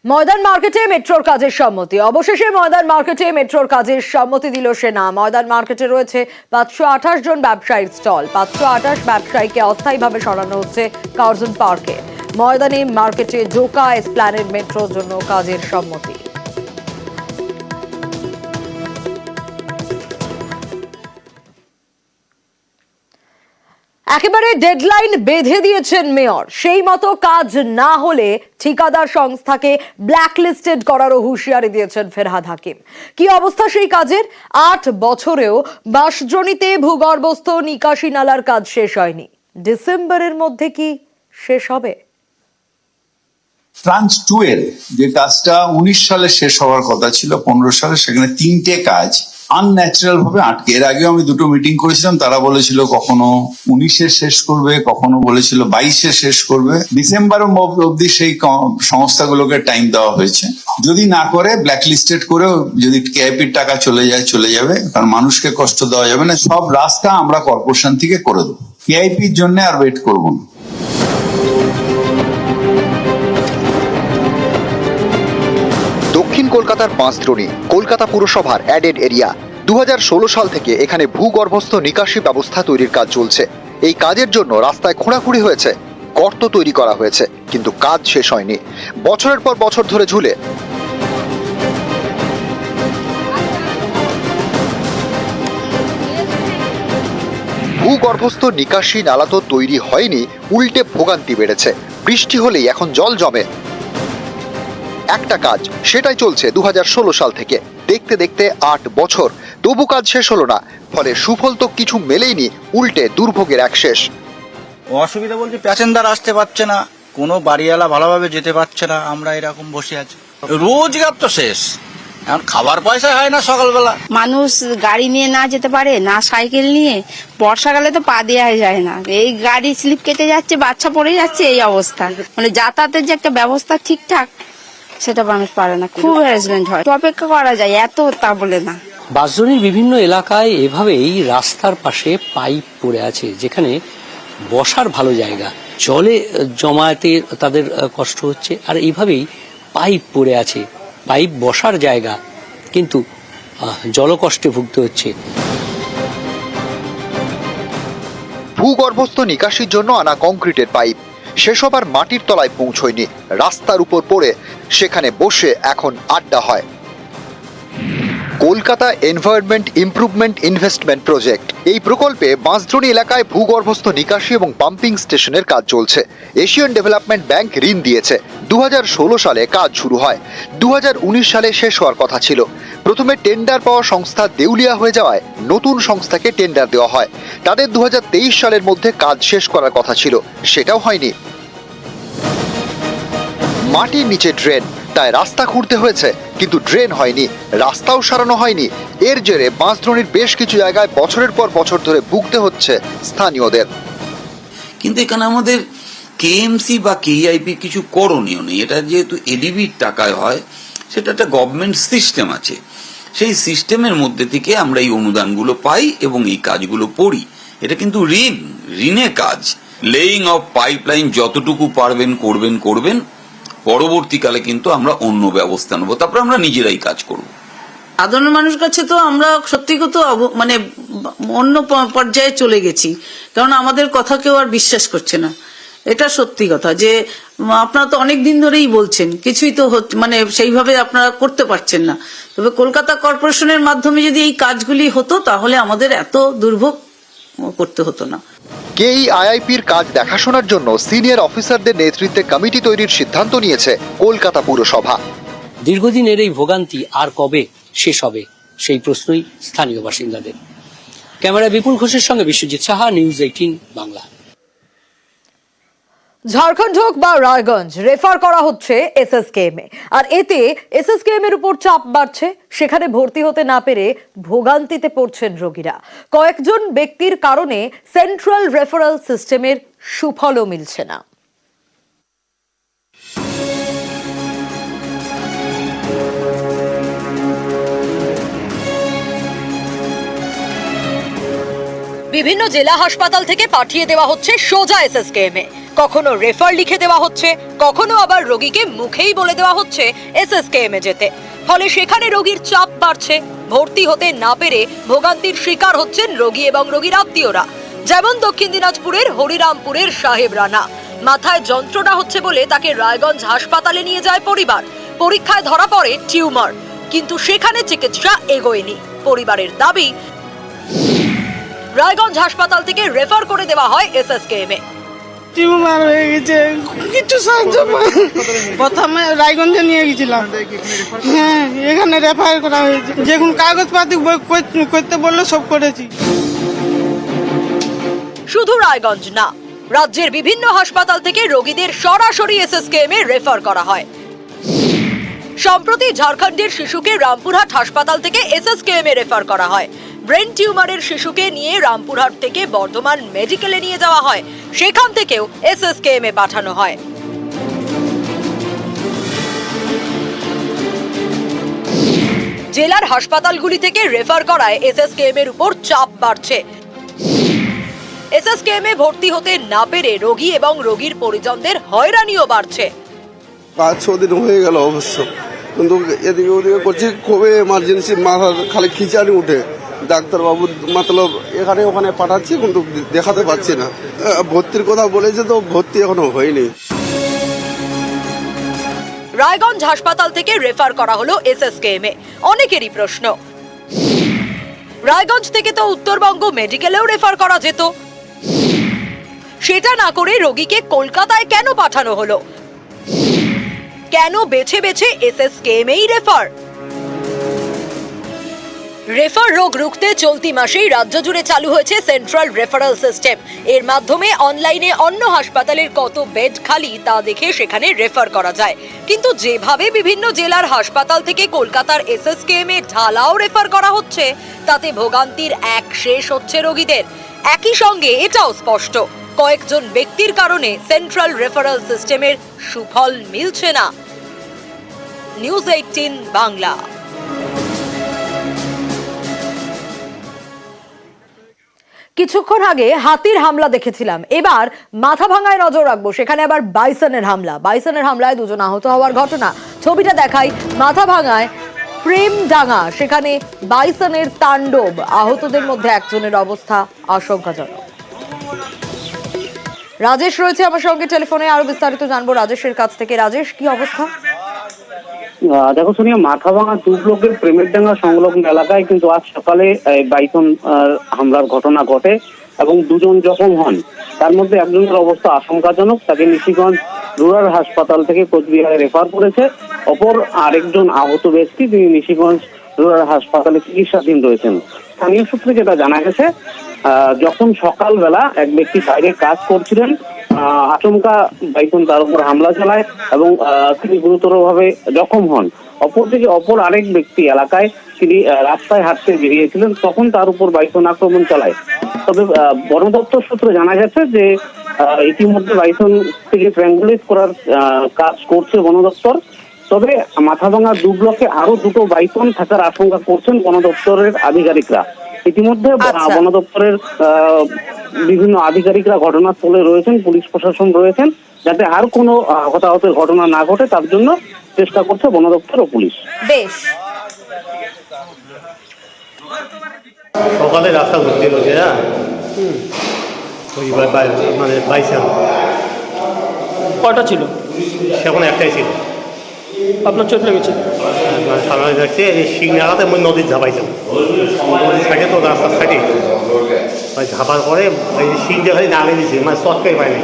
ময়দান মার্কেটে মেট্রোর কাজের সম্মতি। অবশেষে ময়দান মার্কেটে মেট্রোর কাজের সম্মতি দিল সেনা। ময়দান মার্কেটে রয়েছে 528 জন ব্যবসায়ীর স্টল। 528 ব্যবসায়ীকে অস্থায়ীভাবে সরানো হচ্ছে কার্জন পার্কে। ময়দানে মার্কেটে জোকা এসপ্ল্যানেড মেট্রোর জন্য কাজের সম্মতি। একেবারে ডেডলাইন বেঁধে দিয়েছেন মেয়র। সেই মতো কাজ না হলে ঠিকাদার সংস্থাকে ব্ল্যাকলিস্টেড করারও হুঁশিয়ারি দিয়েছেন ফেরহাদ হাকিম। কি অবস্থা সেই কাজের? 8 বছরেও বাঁশদ্রোণীতে ভূগর্ভস্থ নিকাশি নালার কাজ শেষ হয়নি। ডিসেম্বরের মধ্যে কি শেষ হবে? ট্রান্স 2 এর যে কাজটা 19 সালে শেষ হওয়ার কথা ছিল, 15 সালে, সেখানে 3টে কাজ আনন্যাচারাল ভাবে আটকে। এর আগেও আমি 2টো মিটিং করেছিলাম, তারা বলেছিল কখনো 19-এ শেষ করবে, কখনো বলেছিল 22-এ শেষ করবে। ডিসেম্বর অব্দি সেই সংস্থাগুলোকে টাইম দেওয়া হয়েছে। যদি না করে ব্ল্যাকলিস্টেড করে, যদি কেআইপির টাকা চলে যাবে, কারণ মানুষকে কষ্ট দেওয়া যাবে না। সব রাস্তা আমরা কর্পোরেশন থেকে করে দেবো, কেআইপির জন্য আর ওয়েট করবো না। দক্ষিণ কলকাতার বাঁশদ্রোণী কলকাতা পুরসভার অ্যাডেড এরিয়া। 2016 সাল থেকে এখানে ভূগর্ভস্থ নিকাশি ব্যবস্থা তৈরির কাজ চলছে। এই কাজের জন্য রাস্তায় খোঁড়াখুঁড়ি হয়েছে, গর্ত তৈরি করা হয়েছে, কিন্তু কাজ শেষ হয়নি। বছরের পর বছর ধরে ঝুলে। ভূগর্ভস্থ নিকাশি নালা তো তৈরি হয়নি, উল্টে ভোগান্তি বেড়েছে। বৃষ্টি হলেই এখন জল জমে। একটা কাজ, সেটাই চলছে 2016 সাল থেকে। দেখতে দেখতে 8 বছর, তবু কাজ শেষ হলো না। ফলে সুফল তো কিছু মেলেইনি, উল্টে দুর্ভোগের এক শেষ। অসুবিধা বলতে প্যাসেঞ্জার আসতে পারছে না, কোনো বাড়িওয়ালা ভালোভাবে যেতে পারছে না, আমরা এরকম বসে আছি। রোজগার তো শেষ, এখন খাবার পয়সা হয় না সকালবেলা। মানুষ গাড়ি নিয়ে না যেতে পারে, না সাইকেল নিয়ে। বর্ষাকালে তো পা দেওয়া যায় না, এই গাড়ি স্লিপ কেটে যাচ্ছে, বাচ্চা পড়ে যাচ্ছে, এই অবস্থা। মানে যাতায়াতের যে একটা ব্যবস্থা ঠিকঠাক, সেটা মানুষ পারে না, খুব হ্যারাসমেন্ট হয়। তো অপেক্ষা করা যায়, এত তা বলে না। বাঁশদ্রোণীর বিভিন্ন এলাকায় এভাবেই রাস্তার পাশে পাইপ পড়ে আছে, যেখানে বসার ভালো জায়গা, জলে জমাতে তাদের কষ্ট হচ্ছে। আর এইভাবেই পাইপ পড়ে আছে, পাইপ বসার জায়গা, কিন্তু জলকষ্টে ভুগতে হচ্ছে। ভূগর্ভস্থ নিকাশির জন্য আনা কংক্রিটের পাইপ সেসব আর মাটির তলায় পৌঁছয়নি, রাস্তার উপর পড়ে সেখানে বসে এখন আড্ডা হয়। Kolkata environment improvement investment project, এই প্রকল্পে বাঁশদ্রোণী এলাকায় ভূগর্ভস্থ নিকাশি এবং পাম্পিং স্টেশনের কাজ চলছে। এশিয়ান ডেভেলপমেন্ট ব্যাংক ঋণ দিয়েছে। 2016 সালে কাজ শুরু হয়, 2019 সালে শেষ হওয়ার কথা ছিল। প্রথমে টেন্ডার পাওয়া সংস্থা দেউলিয়া হয়ে যাওয়ায় নতুন সংস্থাকে টেন্ডার দেওয়া হয়। তাদের 2023 সালের মধ্যে কাজ শেষ করার কথা ছিল, সেটাও হয়নি। মাটির নিচে ড্রেন, তাই রাস্তা খুঁড়তে হয়েছে, কিন্তু ড্রেন হয়নি, রাস্তাও সারানো হয়নি। এর জেরে বাঁশদ্রোণীর বেশ কিছু জায়গায় বছরের পর বছর ধরে ভুগতে হচ্ছে স্থানীয়দের। কিন্তু এখানে আমাদের কেএমসি বা কেআইপি কিছু করণীয় নেই। এটা যেহেতু এডিবির টাকায় হয়, সেটা একটা গভর্নমেন্ট সিস্টেম আছে, সেই সিস্টেমের মধ্যে থেকে আমরা এই অনুদানগুলো পাই এবং এই কাজগুলো করি। এটা কিন্তু ঋণে কাজ। লেইং অফ পাইপলাইন যতটুকু পারবেন করবেন, পরবর্তীকালে কিন্তু আমরা অন্য ব্যবস্থা নেবো, তারপর আমরা নিজেরাই কাজ করব। সাধারণ মানুষের কাছে তো আমরা সত্যি কথা মানে অন্য পর্যায়ে চলে গেছি, কারণ আমাদের কথা কেউ আর বিশ্বাস করছে না। এটা সত্যি কথা যে আপনারা তো অনেক দিন ধরেই বলছেন, কিছুই তো মানে সেইভাবে আপনারা করতে পারছেন না। তবে কলকাতা কর্পোরেশনের মাধ্যমে যদি এই কাজগুলি হতো, তাহলে আমাদের এত দুর্ভোগ করতে হতো না। কেইআইআইপির কাজ দেখাশোনার জন্য সিনিয়র অফিসারদের নেতৃত্বে কমিটি তৈরির সিদ্ধান্ত নিয়েছে কলকাতা পুরসভা। দীর্ঘদিনের এই ভোগান্তি আর কবে শেষ হবে, সেই প্রশ্নই স্থানীয় বাসিন্দাদের। ক্যামেরায় বিপুল ঘোষের সঙ্গে বিশ্বজিৎ সাহা, নিউজ 18 বাংলা। ঝাড়খণ্ড হোক বা রায়গঞ্জ, রেফার করা হচ্ছে এসএসকেএম এ। আর এতে এসএসকেএম এর উপর চাপ বাড়ছে। সেখানে ভর্তি হতে না পেরে ভোগান্তিতে পড়ছেন রোগীরা। কয়েকজন ব্যক্তির কারণে সেন্ট্রাল রেফারেল সিস্টেমের সুফলও মিলছে না। বিভিন্ন জেলা হাসপাতাল থেকে পাঠিয়ে দেওয়া হচ্ছে সোজা এসএসকেএম এ। কখনো রেফার লিখে দেওয়া হচ্ছে, কখনো আবার রোগীকে মুখেই বলে দেওয়া হচ্ছে এসএসকেএম এ যেতে। ফলে সেখানে রোগীর চাপ বাড়ছে, ভর্তি হতে না পেরে ভোগান্তির শিকার হচ্ছেন রোগী এবং রোগীর আত্মীয়রা। যেমন দক্ষিণ দিনাজপুরের হরিরামপুরের সাহেব রানা, মাথায় যন্ত্রণা হচ্ছে বলে তাকে রায়গঞ্জ হাসপাতালে নিয়ে যায় পরিবার। পরীক্ষায় ধরা পড়ে টিউমার, কিন্তু সেখানে চিকিৎসা এগোয়নি। পরিবারের দাবি, রায়গঞ্জ হাসপাতাল থেকে রেফার করে দেওয়া হয় এসএসকেএম এ। টিউমার হয়ে গেছে, কিছু সাহায্য প্রথমে রায়গঞ্জে নিয়ে গেছিলাম, হ্যাঁ এখানে রেফার করা হয়েছে। যেগুলো কাগজপাতি করতে বললো সব করেছি। শুধু রায়গঞ্জ না, রাজ্যের বিভিন্ন হাসপাতাল থেকে রোগীদের সরাসরি এসএসকেএম এ রেফার করা হয়। সম্প্রতি ঝাড়খণ্ডের শিশুকে রামপুরহাট হাসপাতাল থেকে এসএসকেএম এ রেফার করা হয়। ব্রেন টিউমারের শিশুকে নিয়ে রামপুরহাট থেকে বর্ধমান মেডিকেলে নিয়ে যাওয়া হয়, সেখান থেকেও এসএসকেএম এ পাঠানো হয়। জেলার হাসপাতালগুলি থেকে রেফার করায় এসএসকেএম এর উপর চাপ বাড়ছে। এসএসকেএম এ ভর্তি হতে না পেরে রোগী এবং রোগীর পরিজনদের হয়রানিও বাড়ছে। 5-6 দিন হয়ে গেল অবশ্য, কিন্তু এদিকে ওদিকে করছি, খুবই এমার্জেন্সি, মাথার খালি খিচাড়ি উঠে। ডাক্তারবাবু মতলব এখানে ওখানে পাঠাচ্ছি, কিন্তু দেখাতে পাচ্ছি না। ভর্তির কথা বলেছে তো ভর্তি এখনো হয়নি। রায়গঞ্জ হাসপাতাল থেকে রেফার করা হলো এসএসকেএম এ। অনেকেরই প্রশ্ন, রায়গঞ্জ থেকে তো উত্তরবঙ্গ মেডিকেলেও রেফার করা যেত, সেটা না করে রোগীকে কলকাতায় কেন পাঠানো হলো? কেন বেছে বেছে এসএসকেএম এই রেফার? রেফার রোগ রুখতে চলতি মাসেই রাজ্য জুড়ে চালু হয়েছে সেন্ট্রাল রেফারাল সিস্টেম। এর মাধ্যমে অনলাইনে অন্য হাসপাতালের কত বেড খালি তা দেখে সেখানে রেফার করা যায়। কিন্তু যেভাবে বিভিন্ন জেলার হাসপাতাল থেকে কলকাতার এসএসকেএম এ ঢালাও রেফার করা হচ্ছে, তাতে ভোগান্তির এক শেষ হচ্ছে রোগীদের। একই সঙ্গে এটাও স্পষ্ট, কয়েকজন ব্যক্তির কারণে সেন্ট্রাল রেফারাল সিস্টেমের সুফল মিলছে না। নিউজ 18 বাংলা। কিছুক্ষণ আগে হাতির হামলা দেখেছিলাম, এবার মাথা ভাঙায় নজর রাখবো। সেখানে আবার বাইসনের হামলা। বাইসনের হামলায় 2 জন আহত হওয়ার ঘটনা। ছবিটা দেখাই। মাথা ভাঙায় প্রেমডাঙ্গা, সেখানে বাইসনের তাণ্ডব। আহতদের মধ্যে একজনের অবস্থা আশঙ্কাজনক। রাজেশ রয়েছে আমার সঙ্গে টেলিফোনে, আরো বিস্তারিত জানবো রাজেশের কাছ থেকে। রাজেশ, কি অবস্থা? দেখো সোনিয়া, মাথাভাঙা 2 ব্লকের প্রেমেরডাঙ্গা সংলগ্ন এলাকায় কিন্তু আজ সকালে বাইসন হামলার ঘটনা ঘটে এবং 2 জন জখম হন। তার মধ্যে একজনের অবস্থা আশঙ্কাজনক, তাকে নিশিগঞ্জ রুরাল হাসপাতাল থেকে কোচবিহারে রেফার করেছে। অপর আরেকজন আহত ব্যক্তি, তিনি নিশিগঞ্জ রুরাল হাসপাতালে চিকিৎসাধীন রয়েছেন। স্থানীয় সূত্রে যেটা জানা গেছে, যখন সকালবেলা এক ব্যক্তি বাইরে কাজ করছিলেন, আচমকা বাইসন তার উপর হামলা চালায় এবং তিনি গুরুতরভাবে জখম হন। অপরদিকে অপর আরেক ব্যক্তি এলাকায় তিনি রাস্তায় হাঁটতে বেরিয়েছিলেন, তখন তার উপর বাইসন আক্রমণ চালায়। তবে বন দপ্তর সূত্রে জানা গেছে যে ইতিমধ্যে বাইসন থেকে ট্র্যাঙ্গুলেট করার কাজ করছে বন দপ্তর। তবে মাথাভাঙা 2 ব্লকে আরো 2টো বাইসন থাকার আশঙ্কা করছেন বন দপ্তরের আধিকারিকরা। ইতিমধ্যে বন দপ্তরের বিভিন্ন আধিকারিকরা ঘটনাস্থলে রয়েছেন, পুলিশ প্রশাসন রয়েছেন, যাতে আর কোনো হতাহতের ঘটনা না ঘটে তার জন্য চেষ্টা করছে বন দপ্তর ও পুলিশ। বেশ, সকালে রাস্তা ঘুরতে হচ্ছে, হ্যাঁ মানে বাইসান কটা ছিল? সেখানে একটাই ছিল। আপনার চোট লেগেছে? মানে সামনে যাচ্ছে এই শিংনাগাতে আমি নদীর ঝাঁপাইছিলাম, নদীর সাইডে তো রাস্তার সাইডে ঝাঁপার পরে শিং দিয়ে খালি নামিয়ে দিয়েছি, মানে চটকাই পাইনি।